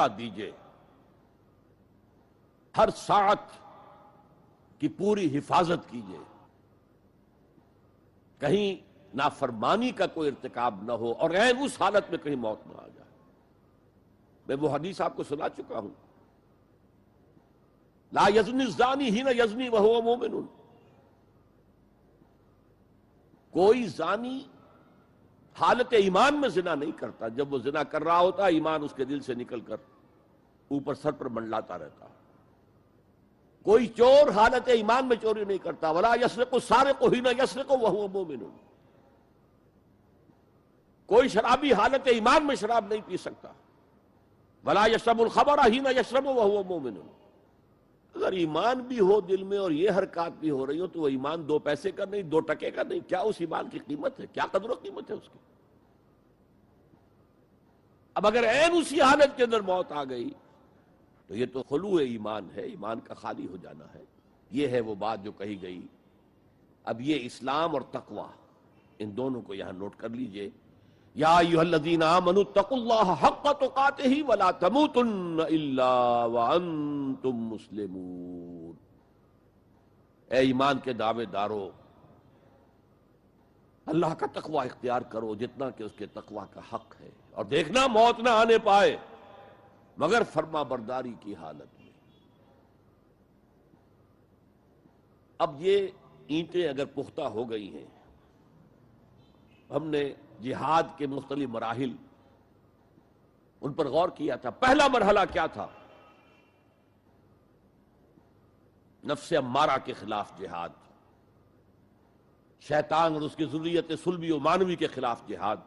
دیجئے، ہر ساعت کی پوری حفاظت کیجئے، کہیں نافرمانی کا کوئی ارتکاب نہ ہو اور عین اس حالت میں کہیں موت نہ آ جائے۔ میں وہ حدیث آپ کو سنا چکا ہوں، لا یزنی الزانی حین یزنی وہو مومن، کوئی زانی حالت ایمان میں زنا نہیں کرتا، جب وہ زنا کر رہا ہوتا ہے ایمان اس کے دل سے نکل کر اوپر سر پر منڈلاتا رہتا ہے۔ کوئی چور حالت ایمان میں چوری نہیں کرتا، ولا یسرق السارق حین یسرق وہو مومن، کوئی شرابی حالت ایمان میں شراب نہیں پی سکتا، ولا یشرب الخمر حین یشرب وہو مومن۔ اگر ایمان بھی ہو دل میں اور یہ حرکات بھی ہو رہی ہو تو وہ ایمان 2 پیسے کا نہیں، 2 ٹکے کا نہیں، کیا اس ایمان کی قیمت ہے، کیا قدر و قیمت ہے اس کی؟ اب اگر عین اسی حالت کے اندر موت آ گئی تو یہ تو خلوع ایمان ہے، ایمان کا خالی ہو جانا ہے۔ یہ ہے وہ بات جو کہی گئی۔ اب یہ اسلام اور تقوی، ان دونوں کو یہاں نوٹ کر لیجئے۔ یا ایھا الذین آمنوا اتقوا اللہ حق تقاتہ ولا تموتن الا وانتم مسلمون، اے ایمان کے دعوے دارو، اللہ کا تقوی اختیار کرو جتنا کہ اس کے تقوی کا حق ہے، اور دیکھنا موت نہ آنے پائے مگر فرما برداری کی حالت میں۔ اب یہ اینٹیں اگر پختہ ہو گئی ہیں، ہم نے جہاد کے مختلف مراحل ان پر غور کیا تھا۔ پہلا مرحلہ کیا تھا؟ نفس امارہ کے خلاف جہاد، شیطان اور اس کی ذریت صلبی و مانوی کے خلاف جہاد،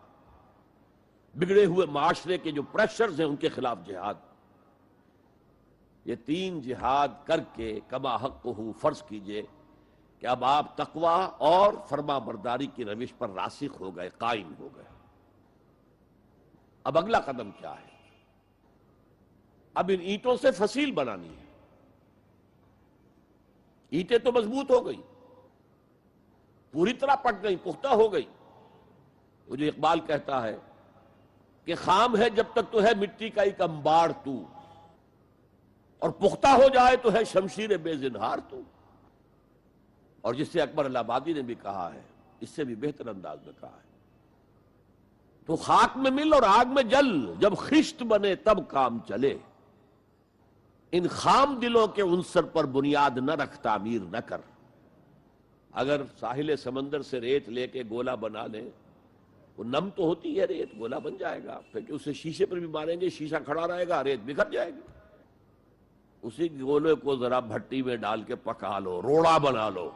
بگڑے ہوئے معاشرے کے جو پریشرز ہیں ان کے خلاف جہاد۔ یہ 3 جہاد کر کے کما حقہ فرض کیجئے کہ اب آپ تقوی اور فرما برداری کی روش پر راسخ ہو گئے، قائم ہو گئے۔ اب اگلا قدم کیا ہے؟ اب ان اینٹوں سے فصیل بنانی ہے۔ اینٹیں تو مضبوط ہو گئی، پوری طرح پٹ گئی، پختہ ہو گئی۔ وہ جو اقبال کہتا ہے کہ خام ہے جب تک تو ہے مٹی کا ایک انبار تو، اور پختہ ہو جائے تو ہے شمشیر بے زنہار تو۔ اور جس سے اکبر الہ آبادی نے بھی کہا ہے، اس سے بھی بہتر انداز میں کہا ہے، تو خاک میں مل اور آگ میں جل، جب خشت بنے تب کام چلے، ان خام دلوں کے عنصر پر بنیاد نہ رکھ، تعمیر نہ کر۔ اگر ساحل سمندر سے ریت لے کے گولا بنا لیں، وہ نم تو ہوتی ہے ریت، گولا بن جائے گا، پھر کہ اسے شیشے پر بھی ماریں گے شیشہ کھڑا رہے گا، ریت بکھر جائے گی۔ اسی گولے کو ذرا بھٹی میں ڈال کے پکا لو، روڑا بنا لو،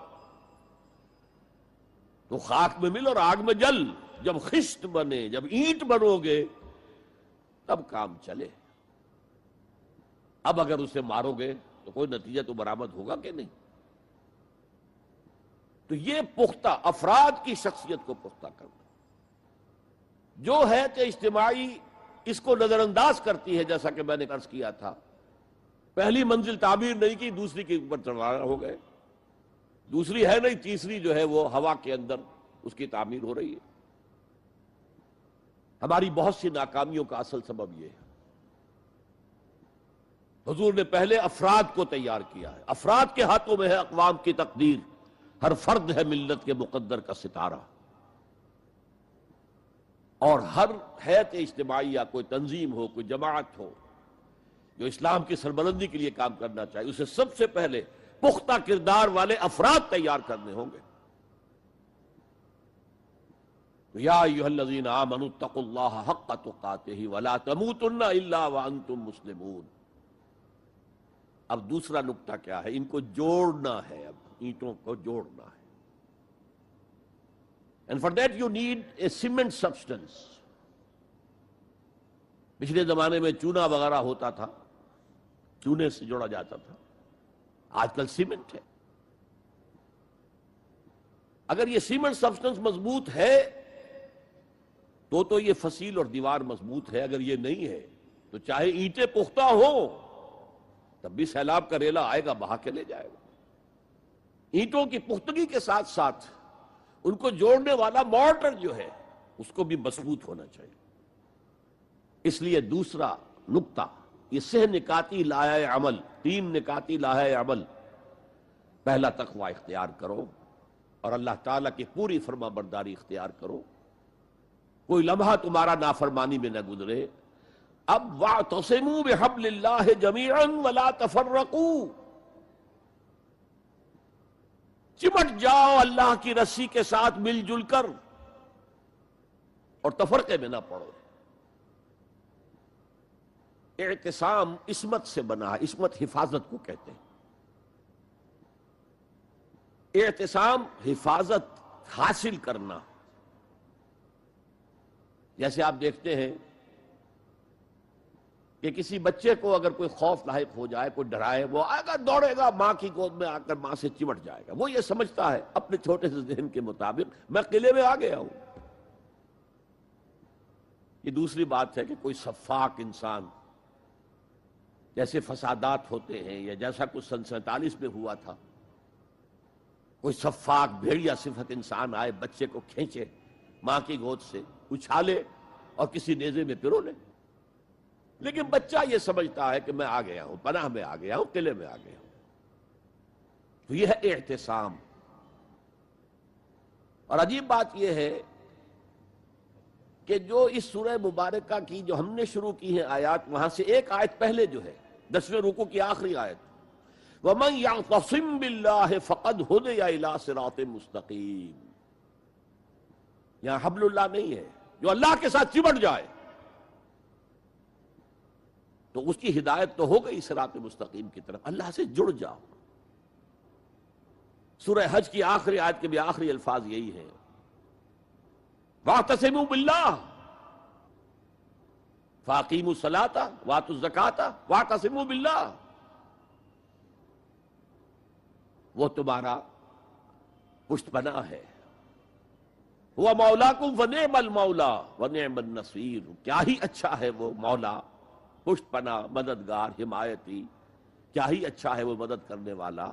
تو خاک میں مل اور آگ میں جل، جب خشت بنے، جب اینٹ بنو گے تب کام چلے۔ اب اگر اسے مارو گے تو کوئی نتیجہ تو برآمد ہوگا کہ نہیں؟ تو یہ پختہ افراد کی شخصیت کو پختہ کرنا، جو ہے کہ اجتماعی اس کو نظر انداز کرتی ہے، جیسا کہ میں نے عرض کیا تھا، پہلی منزل تعمیر نہیں کی، دوسری کے اوپر چڑھانا ہو گئے، دوسری ہے نہیں، تیسری جو ہے وہ ہوا کے اندر اس کی تعمیر ہو رہی ہے۔ ہماری بہت سی ناکامیوں کا اصل سبب یہ ہے۔ حضور نے پہلے افراد کو تیار کیا ہے، افراد کے ہاتھوں میں ہے اقوام کی تقدیر، ہر فرد ہے ملت کے مقدر کا ستارہ، اور ہر حیات اجتماعی یا کوئی تنظیم ہو، کوئی جماعت ہو جو اسلام کی سربلندی کے لیے کام کرنا چاہیے، اسے سب سے پہلے پختہ کردار والے افراد تیار کرنے ہوں گے۔ یا ایھا الذین آمنوا اتقوا اللہ حق تقاتہ ولا تموتن الا وانتم مسلمون۔ اب دوسرا نکتہ کیا ہے؟ ان کو جوڑنا ہے، اب اینٹوں کو جوڑنا ہے۔ And for that you need a cement substance۔ پچھلے زمانے میں چونا وغیرہ ہوتا تھا، چونے سے جوڑا جاتا تھا، آج کل سیمنٹ ہے۔ اگر یہ سیمنٹ سبسٹنس مضبوط ہے تو یہ فصیل اور دیوار مضبوط ہے، اگر یہ نہیں ہے تو چاہے اینٹیں پختہ ہوں تب بھی سیلاب کا ریلا آئے گا، بہا کے لے جائے گا۔ اینٹوں کی پختگی کے ساتھ ساتھ ان کو جوڑنے والا مورٹر جو ہے اس کو بھی مضبوط ہونا چاہیے۔ اس لیے دوسرا نقطہ یہ سہ نکاتی لائے عمل، 3 نکاتی لائے عمل. پہلا تقوی اختیار کرو اور اللہ تعالیٰ کی پوری فرما برداری اختیار کرو. کوئی لمحہ تمہارا نافرمانی میں نہ گزرے. اب واعتصموا بحبل اللہ جمیعا ولا تفرقوا، چمٹ جاؤ اللہ کی رسی کے ساتھ مل جل کر اور تفرقے میں نہ پڑو. اعتصام عصمت سے بنا ہے، عصمت حفاظت کو کہتے ہیں. اعتصام حفاظت حاصل کرنا. جیسے آپ دیکھتے ہیں کہ کسی بچے کو اگر کوئی خوف لاحق ہو جائے، کوئی ڈرائے، وہ آئے گا دوڑے گا ماں کی گود میں آ کر ماں سے چمٹ جائے گا. وہ یہ سمجھتا ہے اپنے چھوٹے سے ذہن کے مطابق میں قلعے میں آ گیا ہوں. یہ دوسری بات ہے کہ کوئی سفاک انسان، جیسے فسادات ہوتے ہیں یا جیسا کچھ سن 47 میں ہوا تھا، کوئی سفاک بھیڑیا صفت انسان آئے، بچے کو کھینچے ماں کی گود سے، اچھالے اور کسی نیزے میں پرو لے. لیکن بچہ یہ سمجھتا ہے کہ میں آ گیا ہوں، پناہ میں آ گیا ہوں، قلعے میں آ گیا ہوں. تو یہ ہے اعتصام. اور عجیب بات یہ ہے کہ جو اس سورہ مبارکہ کی جو ہم نے شروع کی ہیں آیات، وہاں سے ایک آیت پہلے جو ہے 10ویں رکوع کی آخری آیت، وَمَن يَعْتَصِم بِاللَّهِ فَقَدْ هُدِيَ إِلَىٰ صِرَاطٍ مُسْتَقِيمٍ. یہاں حبل اللہ نہیں ہے، جو اللہ کے ساتھ چمٹ جائے تو اس کی ہدایت تو ہو گئی صراط مستقیم کی طرف. اللہ سے جڑ جاؤ. سورہ حج کی آخری آیت کے بھی آخری الفاظ یہی ہیں، وَاعْتَصِمُوا بِاللَّهِ فَأَقِیمُوا الصَّلَاةَ وَآتُوا الزَّکَاةَ وَاعْتَصِمُوا بِاللَّهِ. وہ تمہارا پشت پناہ ہے. هُوَ مَوْلَاكُمْ فَنِعْمَ الْمَوْلَىٰ وَنِعْمَ النَّصِيرُ. کیا ہی اچھا ہے وہ مولا، پشت پناہ، مددگار، حمایتی، کیا ہی اچھا ہے وہ مدد کرنے والا.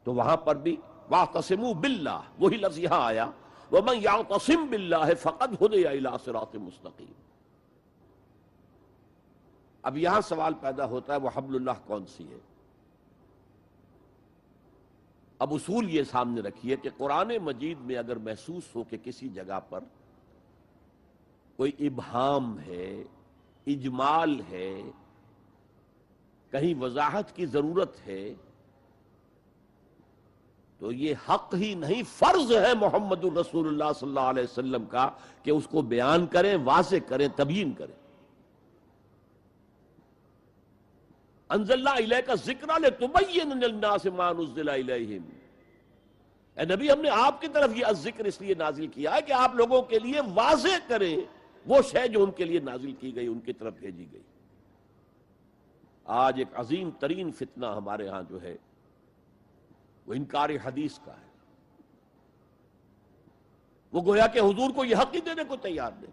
تو وہاں پر بھی وَاعْتَصِمُوا بِاللَّهِ، وہی لفظ یہاں آیا، وَمَن يَعْتَصِم بِاللَّهِ فَقَدْ هُدِيَ إِلَىٰ صِرَاطٍ مُسْتَقِيمٍ. اب یہاں سوال پیدا ہوتا ہے وہ حبل اللہ کون سی ہے؟ اب اصول یہ سامنے رکھیے کہ قرآن مجید میں اگر محسوس ہو کہ کسی جگہ پر کوئی ابہام ہے، اجمال ہے، کہیں وضاحت کی ضرورت ہے، تو یہ حق ہی نہیں فرض ہے محمد الرسول اللہ صلی اللہ علیہ وسلم کا کہ اس کو بیان کریں، واضح کریں، تبیین کریں. انزلنا الیک الذکر لتبین للناس ما نزل الیہم. اے نبی، ہم نے آپ کی طرف یہ الذکر اس لیے نازل کیا ہے کہ آپ لوگوں کے لیے واضح کریں وہ شے جو ان کے لیے نازل کی گئی، ان کی طرف بھیجی گئی. آج ایک عظیم ترین فتنہ ہمارے ہاں جو ہے وہ انکار حدیث کا ہے. وہ گویا کہ حضور کو یہ حق ہی دینے کو تیار نہیں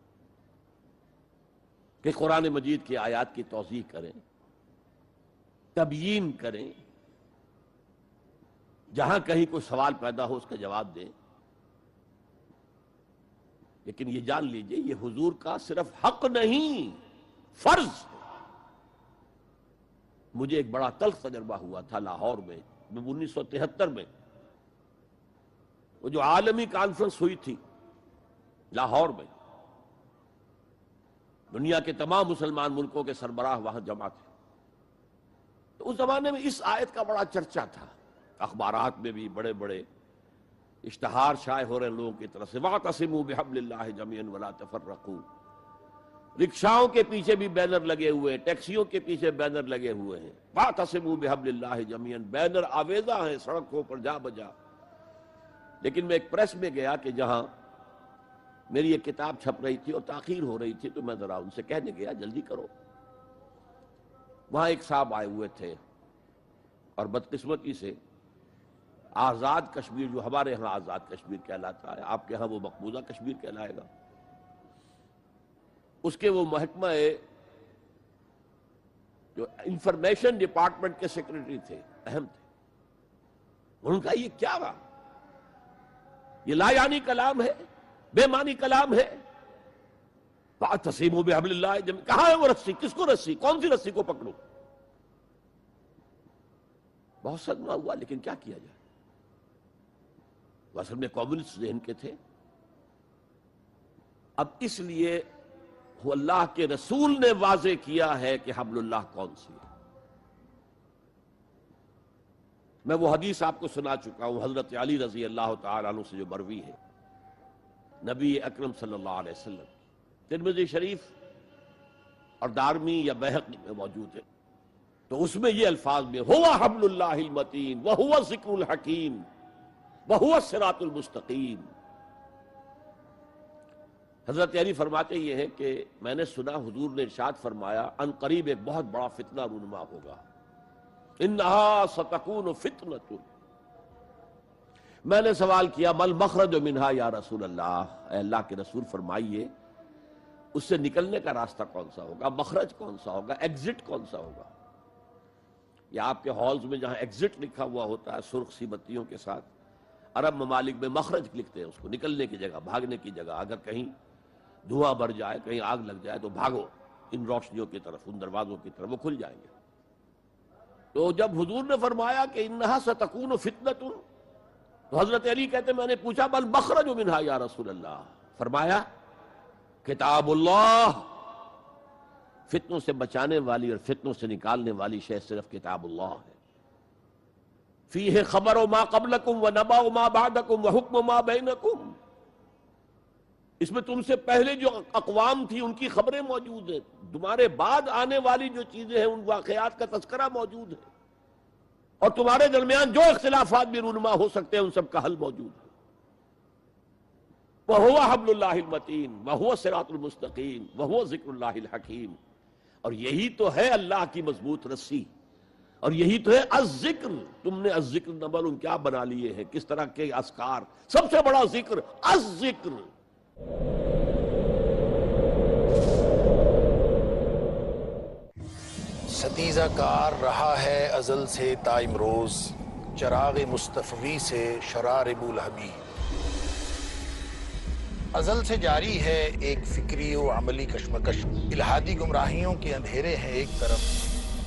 کہ قرآن مجید کی آیات کی توضیح کریں، تبیین کریں، جہاں کہیں کوئی سوال پیدا ہو اس کا جواب دیں. لیکن یہ جان لیجئے یہ حضور کا صرف حق نہیں، فرض ہے. مجھے ایک بڑا تلخ تجربہ ہوا تھا لاہور میں 1973 میں، وہ جو عالمی کانفرنس ہوئی تھی لاہور میں، دنیا کے تمام مسلمان ملکوں کے سربراہ وہاں جمع تھے. تو اس زمانے میں اس آیت کا بڑا چرچا تھا، اخبارات میں بھی بڑے بڑے اشتہار شائع ہو رہے لوگوں کی طرف سے، وَاعْتَصِمُوا بِحَبْلِ اللَّهِ جَمِيعًا وَلَا تَفَرَّقُوا. رکشاؤں کے پیچھے بھی بینر لگے ہوئے ہیں، ٹیکسیوں کے پیچھے بینر لگے ہوئے ہیں، وَاعْتَصِمُوا بِحَبْلِ اللَّهِ جَمِيعًا. بینر آویزاں ہیں سڑکوں پر جا بجا. لیکن میں ایک پریس میں گیا کہ جہاں میری ایک کتاب چھپ رہی تھی اور تاخیر ہو رہی تھی، تو میں ذرا ان سے کہنے گیا جلدی کرو. وہاں ایک صاحب آئے ہوئے تھے اور بدقسمتی سے آزاد کشمیر، جو ہمارے ہاں آزاد کشمیر کہلاتا ہے، آپ کے ہاں وہ مقبوضہ کشمیر کہلائے گا، اس کے وہ محکمہ جو انفارمیشن ڈپارٹمنٹ کے سیکرٹری تھے، اہم تھے. انہوں نے کہا یہ کیا ہوا؟ یہ لا یعنی کلام ہے، بے معنی کلام ہے. فاعتصموا بحبل اللہ جميعا، کہاں ہے وہ رسی؟ کس کو رسی؟ کون سی رسی کو پکڑوں؟ بہت صدمہ ہوا، لیکن کیا کیا جائے؟ وہ اصل میں کمیونسٹ ذہن کے تھے۔ اب اس لیے وہ اللہ کے رسول نے واضح کیا ہے کہ حبل اللہ کون سی ہے۔ میں وہ حدیث آپ کو سنا چکا ہوں، حضرت علی رضی اللہ تعالیٰ عنہ سے جو مروی ہے نبی اکرم صلی اللہ علیہ وسلم، ترمذی شریف اور دارمی یا بیہقی میں موجود ہے، تو اس میں یہ الفاظ میں ہوا حبل اللہ المتین وہو ذکر الحکیم وہو الصراط المستقیم۔ حضرت علی فرماتے یہ ہیں کہ میں نے سنا حضور نے ارشاد فرمایا ان قریب ایک بہت بڑا فتنہ رونما ہوگا، انہا ستکون فتنۃ۔ میں نے سوال کیا مل مخرج منہا یا رسول اللہ، اے اللہ کے رسول فرمائیے اس سے نکلنے کا راستہ کون سا ہوگا، مخرج کون سا ہوگا، ایگزٹ کون سا ہوگا؟ یا آپ کے ہالز میں جہاں ایگزٹ لکھا ہوا ہوتا ہے سرخ سی بتیوں کے ساتھ، عرب ممالک میں مخرج لکھتے ہیں اس کو، نکلنے کی جگہ، بھاگنے کی جگہ، اگر کہیں دھواں بھر جائے، کہیں آگ لگ جائے تو بھاگو ان روشنیوں کی طرف، ان دروازوں کی طرف، وہ کھل جائیں گے۔ تو جب حضور نے فرمایا کہ انہا ستکون فتنۃ، تو حضرت علی کہتے میں نے پوچھا بل مخرج منہا یا رسول اللہ، فرمایا کتاب اللہ، فتنوں سے بچانے والی اور فتنوں سے نکالنے والی شے صرف کتاب اللہ ہے۔ فیہ خبر ما قبلکم و نبأ ما بعدکم و حکم ما بینکم، اس میں تم سے پہلے جو اقوام تھی ان کی خبریں موجود ہیں، تمہارے بعد آنے والی جو چیزیں ہیں ان واقعات کا تذکرہ موجود ہے، اور تمہارے درمیان جو اختلافات بھی رونما ہو سکتے ہیں ان سب کا حل موجود ہے۔ وَهُوَ حَبْلُ اللَّهِ الْمَتِينُ وَهُوَ الصِّرَاطُ الْمُسْتَقِيمُ وَهُوَ ذِكْرُ اللَّهِ الْحَكِيمُ، اور یہی تو ہے اللہ کی مضبوط رسی، اور یہی تو ہے الذکر۔ تم نے الذکر نہ معلوم کیا بنا لیے ہیں، کس طرح کے اذکار، سب سے بڑا ذکر الذکر۔ ستیزہ کار رہا ہے ازل سے تا امروز، چراغ مصطفی سے شرار بولہبی۔ ازل سے جاری ہے ایک فکری و عملی کشمکش، الہادی گمراہیوں کے اندھیرے ہیں ایک طرف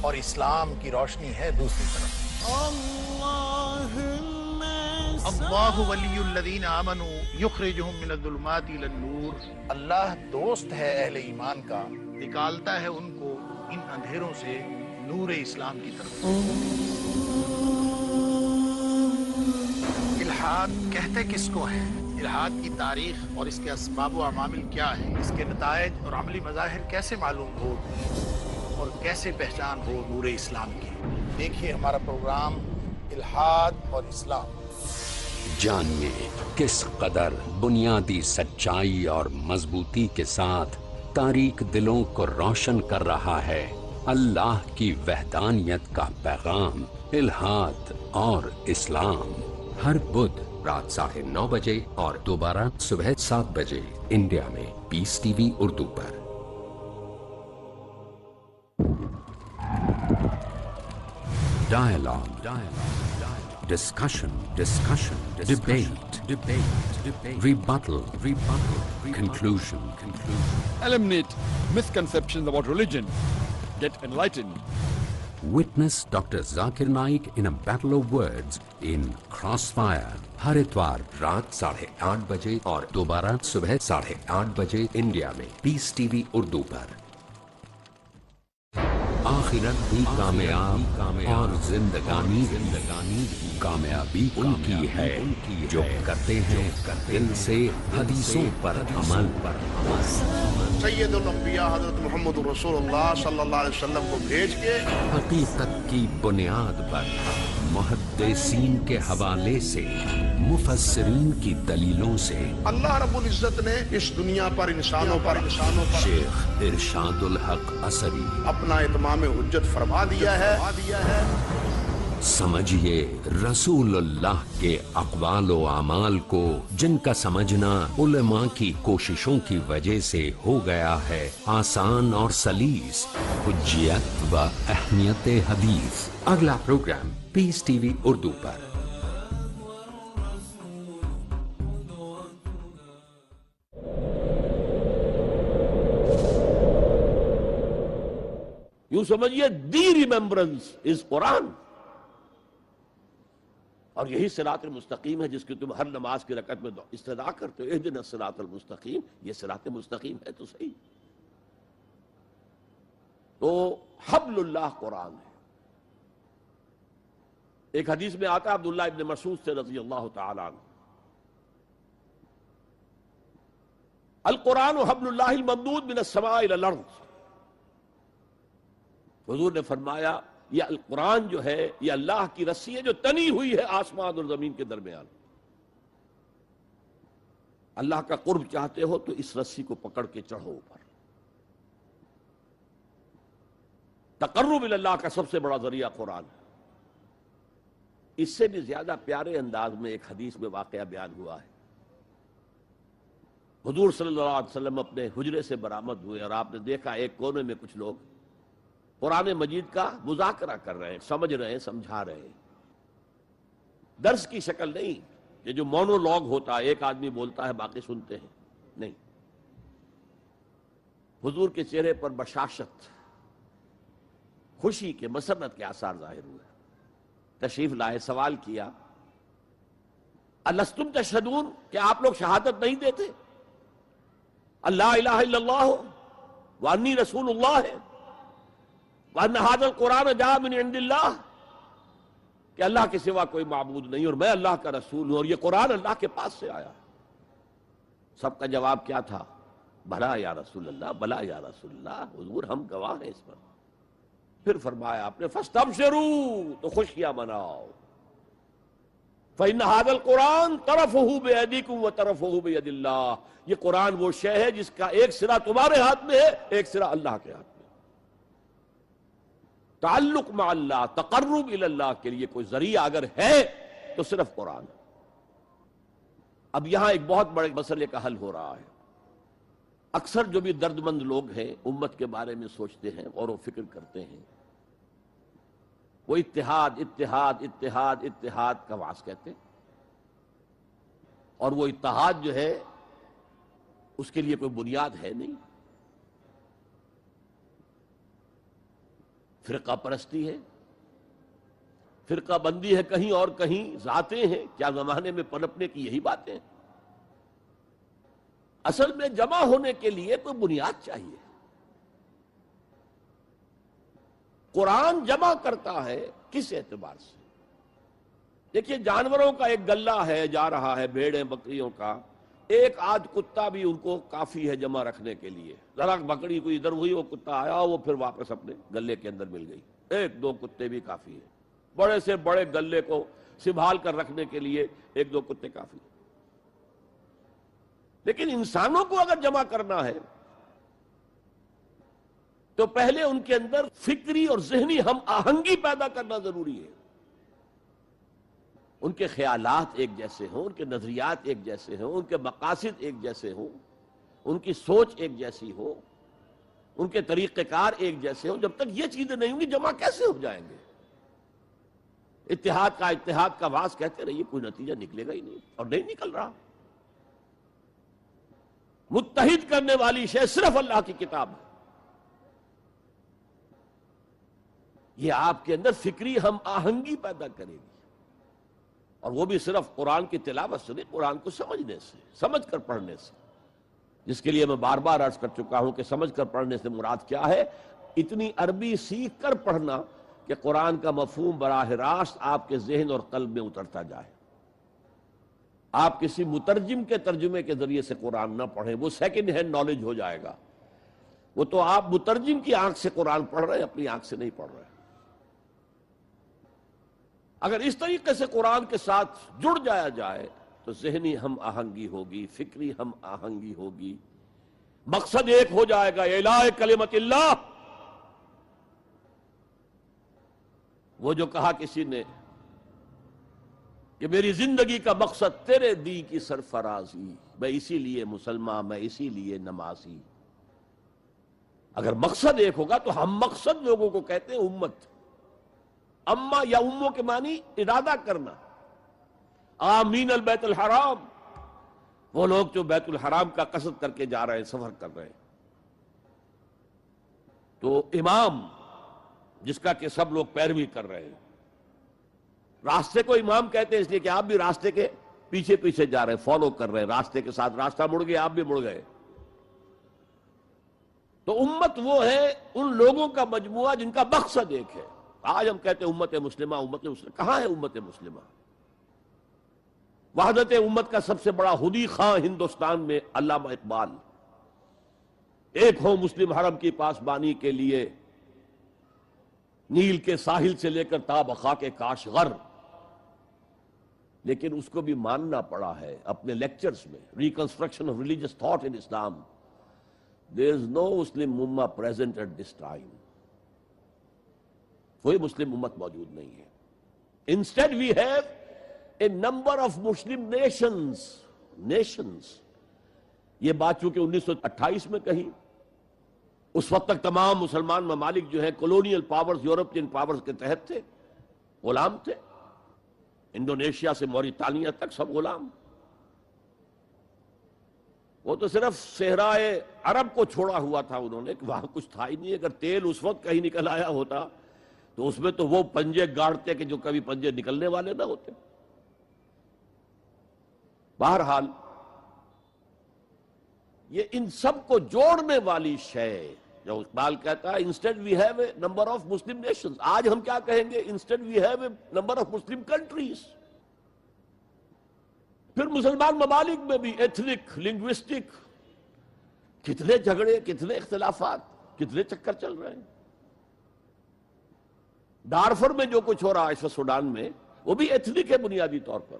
اور اسلام کی روشنی ہے دوسری طرف۔ اللہ ولی الذین آمنوا یخرجہم من الظلمات الی النور، اللہ دوست ہے اہل ایمان کا، نکالتا ہے ان کو ان اندھیروں سے نور اسلام کی طرف۔ الحاد کہتے کس کو ہے؟ الحاد کی تاریخ اور اس کے اسباب و عوامل کیا ہے، اس کے نتائج اور عملی مظاہر کیسے معلوم ہو اور کیسے پہچان ہو نور اسلام کی؟ دیکھیے ہمارا پروگرام الحاد اور اسلام۔ جانیے کس قدر بنیادی سچائی اور مضبوطی کے ساتھ تاریک دلوں کو روشن کر رہا ہے اللہ کی وحدانیت کا پیغام الحاد اور اسلام، ہر بدھ رات 9:30 بجے اور دوبارہ صبح 7 بجے انڈیا میں پیس ٹی وی اردو پر۔ Dialogue, discussion, debate, rebuttal, conclusion. Eliminate misconceptions about religion. Get enlightened. Witness Dr. Zakir Naik in a battle of words in Crossfire. ہر اتوار رات 8:30 بجے اور دوبارہ صبح 8:30 بجے انڈیا میں پیس ٹی وی اردو پر۔ آخرت بھی کامیاب اور زندگانی کامیابی ان کی ہے جو کرتے ہیں دل سے حدیثوں پر عمل۔ سید الانبیاء حضرت محمد رسول اللہ صلی اللہ علیہ وسلم کو بھیج کے حقیقت کی بنیاد پر محدثین کے حوالے سے، مفسرین کی دلیلوں سے اللہ رب العزت نے اس دنیا پر انسانوں پر شیخ ارشاد الحق عصری اپنا اتمام حجت فرما دیا ہے۔ سمجھیے رسول اللہ کے اقوال و اعمال کو جن کا سمجھنا علماء کی کوششوں کی وجہ سے ہو گیا ہے آسان اور سلیس، حجیت و اہمیت حدیث۔ اگلا پروگرام پیس ٹی وی اردو پر۔ یوں سمجھیے دی ریممبرنس از قرآن. اور یہی صراط المستقیم ہے جس کی تم ہر نماز کی رکعت میں استدعا کرتے ہو، اہدنا الصراط المستقیم. یہ صراط مستقیم ہے تو صحیح. تو حبل اللہ قرآن ہے. ایک حدیث میں آتا ہے عبداللہ ابن مسعود سے رضی اللہ تعالی عنہ، القرآن حبل اللہ الممدود من السماء الى الارض. حضور نے فرمایا یہ القرآن جو ہے یہ اللہ کی رسی ہے جو تنی ہوئی ہے آسمان اور زمین کے درمیان. اللہ کا قرب چاہتے ہو تو اس رسی کو پکڑ کے چڑھو اوپر. تقرب اللہ کا سب سے بڑا ذریعہ قرآن ہے. اس سے بھی زیادہ پیارے انداز میں ایک حدیث میں واقعہ بیان ہوا ہے. حضور صلی اللہ علیہ وسلم اپنے حجرے سے برآمد ہوئے اور آپ نے دیکھا ایک کونے میں کچھ لوگ قرآن مجید کا مذاکرہ کر رہے ہیں، سمجھ رہے ہیں، سمجھا رہے ہیں. درس کی شکل نہیں کہ جو مونولوگ ہوتا ہے، ایک آدمی بولتا ہے باقی سنتے ہیں، نہیں. حضور کے چہرے پر بشاشت، خوشی کے، مسرت کے آثار ظاہر ہوئے. تشریف لائے، سوال کیا الستم تشہدون، کہ آپ لوگ شہادت نہیں دیتے اللہ الہ الا اللہ وانی رسول اللہ ہے وان ھذا القرآن جاء من عند اللہ، کہ اللہ کے سوا کوئی معبود نہیں اور میں اللہ کا رسول ہوں اور یہ قرآن اللہ کے پاس سے آیا. سب کا جواب کیا تھا؟ بھلا یا رسول اللہ، بھلا یا رسول اللہ، حضور ہم گواہ ہیں اس پر. پھر فرمایا آپ نے فاستبشروا، تو خوشیاں مناؤ. فإن هذا القرآن طرفه بأيديكم وطرفه بيد اللہ، یہ قرآن وہ شے ہے جس کا ایک سرا تمہارے ہاتھ میں ہے، ایک سرا اللہ کے ہاتھ میں. تعلق مع اللہ، تقرب الی اللہ کے لیے کوئی ذریعہ اگر ہے تو صرف قرآن. اب یہاں ایک بہت بڑے مسئلے کا حل ہو رہا ہے. اکثر جو بھی درد مند لوگ ہیں امت کے بارے میں سوچتے ہیں، غور و فکر کرتے ہیں، وہ اتحاد اتحاد اتحاد اتحاد کا واس کہتے ہیں. اور وہ اتحاد جو ہے اس کے لیے کوئی بنیاد ہے نہیں. فرقہ پرستی ہے، فرقہ بندی ہے، کہیں اور کہیں ذاتیں ہیں. کیا زمانے میں پنپنے کی یہی باتیں ہیں؟ اصل میں جمع ہونے کے لیے کوئی بنیاد چاہیے. قرآن جمع کرتا ہے کس اعتبار سے؟ دیکھیے جانوروں کا ایک گلہ ہے جا رہا ہے، بھیڑیں بکریوں کا، ایک آدھ کتا بھی ان کو کافی ہے جمع رکھنے کے لیے. ذرا بکری کوئی ادھر ہوئی، وہ کتا آیا، وہ پھر واپس اپنے گلے کے اندر مل گئی. ایک دو کتے بھی کافی ہے. بڑے سے بڑے گلے کو سنبھال کر رکھنے کے لیے ایک دو کتے کافی. لیکن انسانوں کو اگر جمع کرنا ہے تو پہلے ان کے اندر فکری اور ذہنی ہم آہنگی پیدا کرنا ضروری ہے. ان کے خیالات ایک جیسے ہوں، ان کے نظریات ایک جیسے ہوں، ان کے مقاصد ایک جیسے ہوں، ان کی سوچ ایک جیسی ہو، ان کے طریقہ کار ایک جیسے ہوں. جب تک یہ چیزیں نہیں ہوں گی جمع کیسے ہو جائیں گے؟ اتحاد کا واس کہتے رہیے، کوئی نتیجہ نکلے گا ہی نہیں، اور نہیں نکل رہا. متحد کرنے والی شے صرف اللہ کی کتاب ہے. یہ آپ کے اندر فکری ہم آہنگی پیدا کرے گی، اور وہ بھی صرف قرآن کی تلاوت سے نہیں، قرآن کو سمجھنے سے، سمجھ کر پڑھنے سے. جس کے لیے میں بار بار عرض کر چکا ہوں کہ سمجھ کر پڑھنے سے مراد کیا ہے؟ اتنی عربی سیکھ کر پڑھنا کہ قرآن کا مفہوم براہ راست آپ کے ذہن اور قلب میں اترتا جائے. آپ کسی مترجم کے ترجمے کے ذریعے سے قرآن نہ پڑھیں، وہ سیکنڈ ہینڈ نالج ہو جائے گا. وہ تو آپ مترجم کی آنکھ سے قرآن پڑھ رہے ہیں، اپنی آنکھ سے نہیں پڑھ رہے. اگر اس طریقے سے قرآن کے ساتھ جڑ جایا جائے تو ذہنی ہم آہنگی ہوگی، فکری ہم آہنگی ہوگی، مقصد ایک ہو جائے گا، اعلاء کلمت اللہ. وہ جو کہا کسی نے کہ میری زندگی کا مقصد تیرے دی کی سرفرازی، میں اسی لیے مسلمان، میں اسی لیے نمازی. اگر مقصد ایک ہوگا تو ہم مقصد لوگوں کو کہتے ہیں امت. اما یا اموں کے معنی ارادہ کرنا. آمین البیت الحرام، وہ لوگ جو بیت الحرام کا قصد کر کے جا رہے ہیں، سفر کر رہے ہیں. تو امام جس کا کہ سب لوگ پیروی کر رہے ہیں. راستے کو امام کہتے ہیں اس لیے کہ آپ بھی راستے کے پیچھے پیچھے جا رہے ہیں، فالو کر رہے ہیں راستے کے ساتھ. راستہ مڑ گیا، آپ بھی مڑ گئے. تو امت وہ ہے ان لوگوں کا مجموعہ جن کا مقصد ایک ہے. آج ہم کہتے ہیں امت مسلمہ، امت مسلمہ. کہاں ہے امت مسلمہ؟ وحدت امت کا سب سے بڑا خودی خواہ ہندوستان میں علامہ اقبال. ایک ہو مسلم حرم کی پاسبانی کے لیے، نیل کے ساحل سے لے کر تا بخاک کاشغر. لیکن اس کو بھی ماننا پڑا ہے اپنے لیکچرز میں. Reconstruction of religious thought in Islam. There is no Muslim Ummah present at this time. کوئی مسلم امت موجود نہیں ہے. Instead we have a number of Muslim nations. یہ بات چونکہ 1928 میں کہی. اس وقت تک تمام مسلمان ممالک جو ہیں کولونیل پاورز، یورپین پاورز کے تحت تھے، غلام تھے. انڈونیشیا سے موریتانیہ تک سب غلام. وہ تو صرف صحرائے عرب کو چھوڑا ہوا تھا انہوں نے، کہ وہاں کچھ تھا ہی نہیں. اگر تیل اس وقت کہیں نکل آیا ہوتا تو اس میں تو وہ پنجے گاڑتے کہ جو کبھی پنجے نکلنے والے نہ ہوتے. بہرحال یہ ان سب کو جوڑنے والی شے جو اقبال کہتا ہے instead we have a number of Muslim nations. آج ہم کیا کہیں گے؟ Instead we have a number of Muslim countries. پھر مسلمان ممالک میں بھی ایتھنک، لنگوسٹک کتنے جھگڑے، کتنے اختلافات، کتنے چکر چل رہے ہیں. ڈارفر میں جو کچھ ہو رہا ہے اس وقت سوڈان میں، وہ بھی ایتھنک ہے بنیادی طور پر.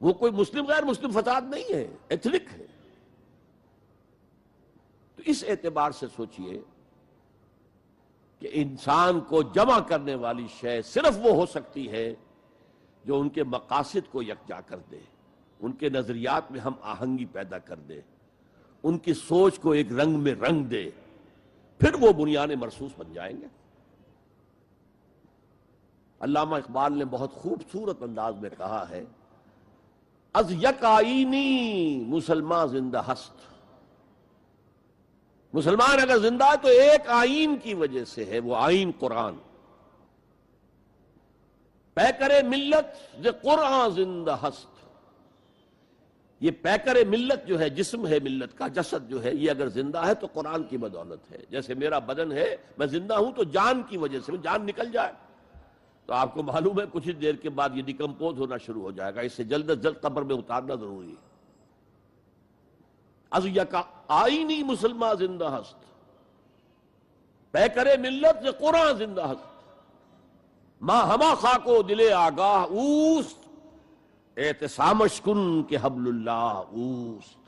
وہ کوئی مسلم غیر مسلم فساد نہیں ہے، ایتھنک ہے. تو اس اعتبار سے سوچئے کہ انسان کو جمع کرنے والی شے صرف وہ ہو سکتی ہے جو ان کے مقاصد کو یکجا کر دے، ان کے نظریات میں ہم آہنگی پیدا کر دے، ان کی سوچ کو ایک رنگ میں رنگ دے. پھر وہ بنیان مرصوص بن جائیں گے. علامہ اقبال نے بہت خوبصورت انداز میں کہا ہے، از یک آئینی مسلمان زندہ ہست. مسلمان اگر زندہ ہے تو ایک آئین کی وجہ سے ہے، وہ آئین قرآن. پیکر ملت ز قرآن زندہ ہست. یہ پیکر ملت جو ہے، جسم ہے ملت کا، جسد جو ہے، یہ اگر زندہ ہے تو قرآن کی بدولت ہے. جیسے میرا بدن ہے، میں زندہ ہوں تو جان کی وجہ سے. جان نکل جائے تو آپ کو معلوم ہے کچھ ہی دیر کے بعد یہ ڈیکمپوز ہونا شروع ہو جائے گا. اس سے جلد از جلد قبر میں اتارنا ضروری ہے. از یکا آئینی مسلمان زندہ ہست، پیکر ملت ز قرآن زندہ ہست. ماں ہما خاکو دل آگاہ اوست، اعتصامش کن کہ حبل اللہ اوست.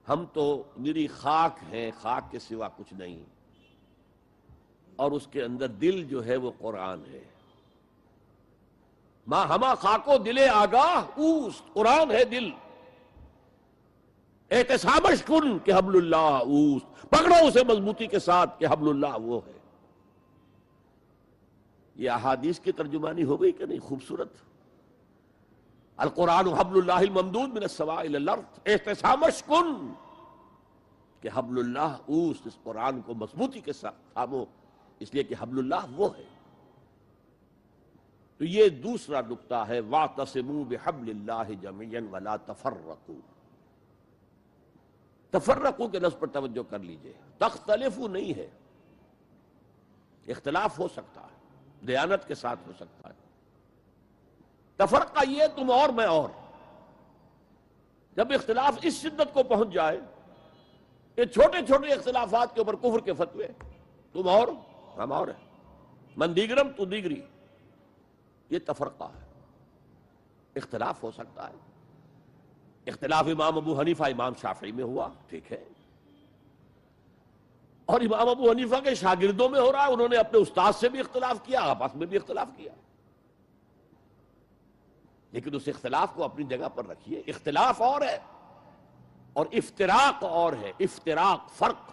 ہم تو میری خاک ہیں، خاک کے سوا کچھ نہیں، اور اس کے اندر دل جو ہے وہ قرآن ہے. ماں ہما خاکو دل آگاہ اوست، قرآن ہے دل. اعتصامش کن کہ حبل اللہ اوست، پکڑو اسے مضبوطی کے ساتھ کہ حبل اللہ وہ ہے. یہ احادیث کی ترجمانی ہو گئی کہ نہیں؟ خوبصورت. القرآن حبل اللہ الممدود من السماء الی الارض، احتسامش کن کہ حبل اللہ اوست. اس قرآن کو مضبوطی کے ساتھ تھامو، اس لیے کہ حبل اللہ وہ ہے. تو یہ دوسرا نقطہ ہے، واعتصموا بحبل اللہ جميعا ولا تفرقوا. تفرقوا کے لفظ پر توجہ کر لیجئے. تختلفوا نہیں ہے، اختلاف ہو سکتا ہے، دیانت کے ساتھ ہو سکتا ہے. تفرقہ یہ تم اور میں اور. جب اختلاف اس شدت کو پہنچ جائے کہ چھوٹے چھوٹے اختلافات کے اوپر کفر کے فتوے، تم اور ہم اور ہیں، من دیگرم تو دیگری، یہ تفرقہ ہے. اختلاف ہو سکتا ہے. اختلاف امام ابو حنیفہ امام شافعی میں ہوا، ٹھیک ہے، اور امام ابو حنیفہ کے شاگردوں میں ہو رہا ہے. انہوں نے اپنے استاد سے بھی اختلاف کیا، آپس میں بھی اختلاف کیا. لیکن اس اختلاف کو اپنی جگہ پر رکھیے. اختلاف اور ہے اور افتراق اور ہے. افتراق فرق،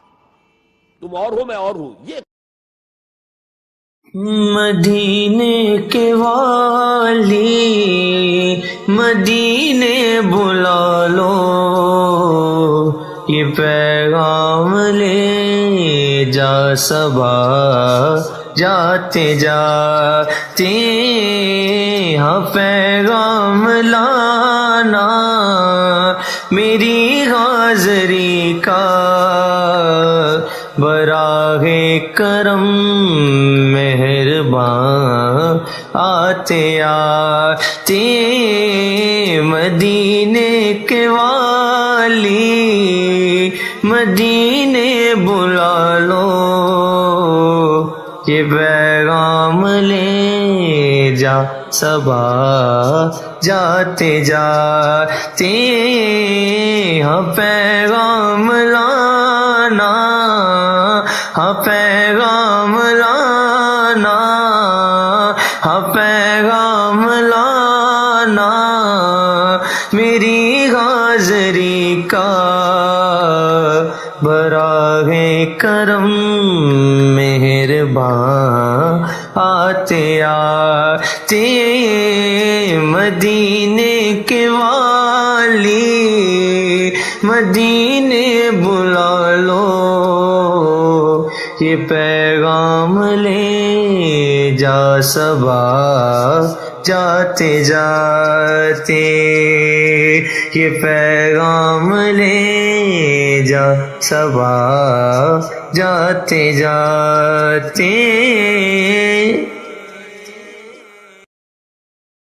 تم اور ہو میں اور ہوں. یہ مدینے کے والی مدینے بلا لو، یہ پیغام لے جا صبا جاتے جاتے ہاں پیغام لانا میری حاضری کا براہ کرم مہربان آتے آتے مدینے کے والی مدینے بلا لو یہ پیغام لے جا صبا جاتے جاتے ہاں پیغام لانا ہاں پیغام لانا ہاں پیغام لانا میری حاضری کا براہ کرم مہربان آتے آتے مدینے کے والی مدینے بلا لو یہ پیغام لے جا صبا جاتے جاتے یہ پیغام لے جا صبا جاتے جاتے